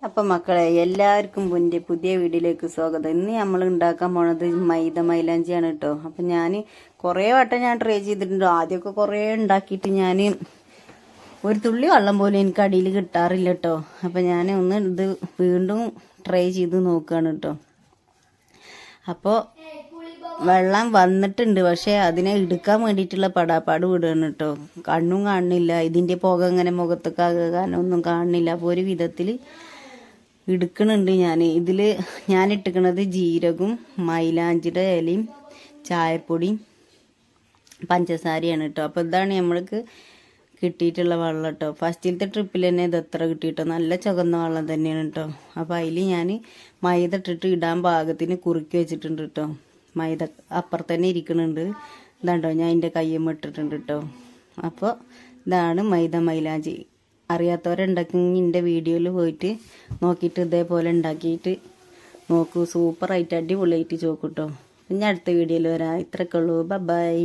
അപ്പം മക്കളെ എല്ലാവർക്കും എൻ്റെ പുതിയ വീഡിയോയിലേക്ക് സ്വാഗതം. ഇന്ന് നമ്മൾ ഉണ്ടാക്കാൻ പോണത് മൈദ മൈലാഞ്ചിയാണ് കേട്ടോ. അപ്പം ഞാൻ കുറേ വട്ടം ഞാൻ ട്രൈ ചെയ്തിട്ടുണ്ട്. ആദ്യമൊക്കെ കുറേ ഉണ്ടാക്കിയിട്ട് ഞാൻ ഒരു തുള്ളി വെള്ളം പോലും എനിക്ക് അടിയിൽ കിട്ടാറില്ല കേട്ടോ. അപ്പം ഞാൻ ഒന്ന് ഇത് വീണ്ടും ട്രൈ ചെയ്ത് നോക്കുകയാണ് കേട്ടോ. അപ്പോൾ വെള്ളം വന്നിട്ടുണ്ട്, പക്ഷെ അതിനെ എടുക്കാൻ വേണ്ടിയിട്ടുള്ള പടാപ്പാട് വിടുകയാണ് കേട്ടോ. കണ്ണും കാണുന്നില്ല, ഇതിൻ്റെ പുക ഇങ്ങനെ മുഖത്തേക്കാകാനൊന്നും കാണുന്നില്ല. അപ്പോൾ ഒരു വിധത്തിൽ എടുക്കണുണ്ട്. ഇതിൽ ഞാൻ ഇട്ടിക്കണത് ജീരകവും മൈലാഞ്ചിയുടെ ഇലയും ചായപ്പൊടിയും പഞ്ചസാരയാണ് കേട്ടോ. അപ്പോൾ ഇതാണ് നമ്മൾക്ക് കിട്ടിയിട്ടുള്ള വെള്ളം കേട്ടോ. ഫസ്റ്റിലത്തെ ട്രിപ്പിൽ തന്നെ ഇത് എത്ര കിട്ടിയിട്ടോ, നല്ല ചുവന്ന വെള്ളം തന്നെയാണ് കേട്ടോ. അപ്പോൾ അതിൽ ഞാൻ മൈദ ഇട്ടിട്ട് ഇടാൻ പാകത്തിന് കുറുക്കി വെച്ചിട്ടുണ്ട് കേട്ടോ. മൈദ അപ്പുറത്ത് തന്നെ ഇരിക്കുന്നുണ്ട്. ഇതാണ്ടോ ഞാൻ എൻ്റെ കയ്യമ്മ ഇട്ടിട്ടുണ്ട് കേട്ടോ. അപ്പോൾ ഇതാണ് മൈദ മൈലാഞ്ചി. അറിയാത്തവരുണ്ടാക്കി എൻ്റെ വീഡിയോയിൽ പോയിട്ട് നോക്കിയിട്ട് ഇതേപോലെ ഉണ്ടാക്കിയിട്ട് നോക്കൂ. സൂപ്പറായിട്ട് അടിപൊളിയായിട്ട് ചോക്കൂട്ടോ. പിന്നെ അടുത്ത വീഡിയോയിൽ വരാം. ഇത്രയൊക്കെ ഉള്ളൂ. ബൈ.